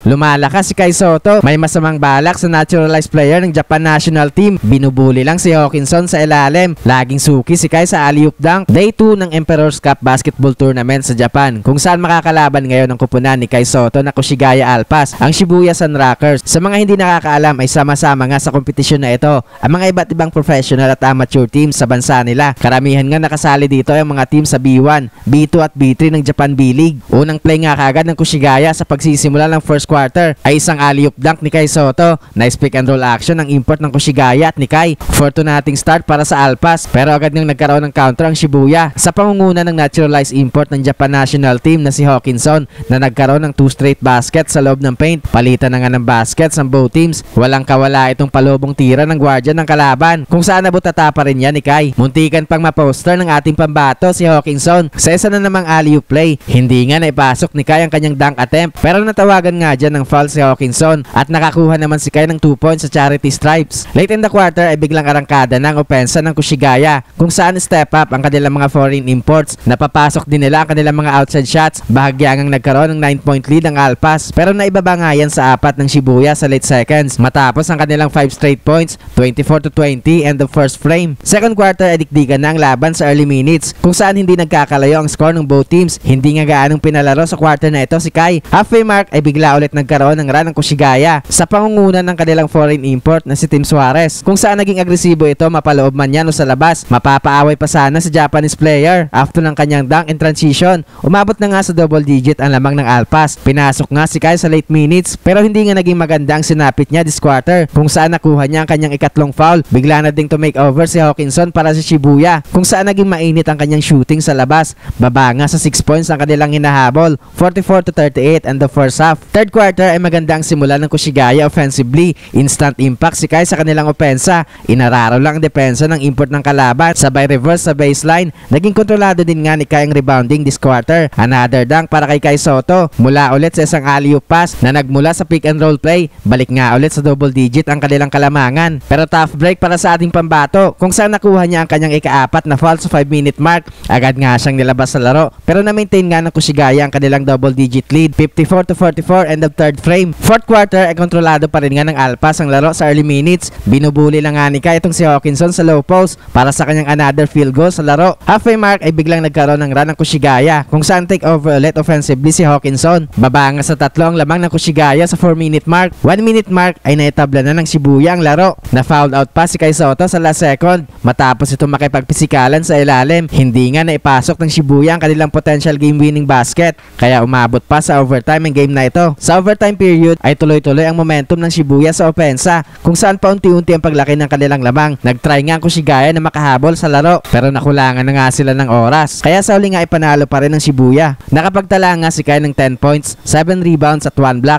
Lumalakas si Kai Sotto, may masamang balak sa naturalized player ng Japan national team. Binubuli lang si Hawkinson sa ilalim. Laging suki si Kai sa alley-oop dunk. Day 2 ng Emperor's Cup Basketball Tournament sa Japan, kung saan makakalaban ngayon ang kupunan ni Kai Sotto na Koshigaya Alpas, ang Shibuya Sun Rockers. Sa mga hindi nakakaalam ay sama-sama nga sa kompetisyon na ito ang mga iba't ibang professional at amateur teams sa bansa nila. Karamihan nga nakasali dito ay ang mga team sa B1, B2 at B3 ng Japan B-League. Unang play nga kagad ng Koshigaya sa pagsisimula ng first quarter ay isang alley-oop dunk ni Kai Sotto. Nice pick and roll action ang import ng Koshigaya at ni Kai. 4-0 start para sa Alpas, pero agad nang nagkaroon ng counter ang Shibuya sa pangunguna ng naturalized import ng Japan national team na si Hawkinson, na nagkaroon ng 2 straight baskets sa loob ng paint. Palitan na nga ng baskets ang both teams. Walang kawala itong palubong tira ng guardian ng kalaban, kung saan nabutata pa rin yan ni Kai. Muntikan pang maposter ng ating pambato si Hawkinson sa isa na namang alley-oop play. Hindi nga naipasok ni Kai ang kanyang dunk attempt, pero natawagan nga dyan ng foul si Hawkinson at nakakuha naman si Kai ng 2 points sa charity stripes. Late in the quarter ay biglang arangkada ng opensa ng Koshigaya, kung saan step up ang kanilang mga foreign imports. Napapasok din nila ang kanilang mga outside shots. Bahagyangang nagkaroon ng 9-point lead ang Alpas, pero naibaba nga yan sa 4 ng Shibuya sa late seconds matapos ang kanilang 5 straight points, 24-20 and the first frame. Second quarter ay dikdikan na ang laban sa early minutes, kung saan hindi nagkakalayo ang score ng both teams. Hindi nga gaanong pinalaro sa quarter na ito si Kai. Halfway mark ay bigla ulit nagkaroon ng run ng Koshigaya sa pangunguna ng kanilang foreign import na si Tim Suarez, kung saan naging agresibo ito mapaloob man yan o sa labas. Mapapaaway pa sana sa Japanese player after ng kanyang dunk in transition. Umabot na nga sa double digit ang lamang ng Alpas. Pinasok nga si Kai sa late minutes, pero hindi nga naging maganda ang sinapit niya this quarter, kung saan nakuha niya ang kanyang ikatlong foul. Bigla na ding to make over si Hawkinson para sa Shibuya, kung saan naging mainit ang kanyang shooting sa labas. Baba nga sa 6 points ang kanilang hinahabol, 44-38 and the first half. Third quarter ay magandang simula ng Koshigaya offensively. Instant impact si Kai sa kanilang opensa. Inararo lang ang depensa ng import ng kalaban, sabay reverse sa baseline. Naging kontrolado din nga ni Kai ang rebounding this quarter. Another dunk para kay Kai Sotto mula ulit sa isang alley-oop pass na nagmula sa pick and roll play. Balik nga ulit sa double digit ang kanilang kalamangan, pero tough break para sa ating pambato, kung saan nakuha niya ang kanyang ika-4 na foul sa 5-minute mark. Agad nga siyang nilabas sa laro, pero na-maintain nga ng Koshigaya ang kanilang double digit lead, 54-44 and the third frame. Fourth quarter ay kontrolado pa rin nga ng Alpas ang laro sa early minutes. Binubuli lang nga ni Kai itong si Hawkinson sa low post para sa kanyang another field goal sa laro. Halfway mark ay biglang nagkaroon ng run ng Koshigaya, kung saan take over ulit offensively si Hawkinson. Baba nga sa 3 ang lamang ng Koshigaya sa 4-minute mark. 1-minute mark ay naitabla na ng Shibuya ang laro. Na-fouled out pa si Kai Sotto sa last second matapos ito makipagpisikalan sa ilalim. Hindi nga naipasok ng Shibuya ang kanilang potential game-winning basket, kaya umabot pa sa overtime ang game na ito. Sa overtime period ay tuloy-tuloy ang momentum ng Shibuya sa opensa, kung saan paunti-unti ang paglaki ng kanilang lamang. Nag-try nga ang Koshigaya na makahabol sa laro, pero nakulangan na nga sila ng oras, kaya sa huli nga ipanalo pa rin ng Shibuya. Nakapagtala nga si Kai ng 10 points, 7 rebounds at 1 block.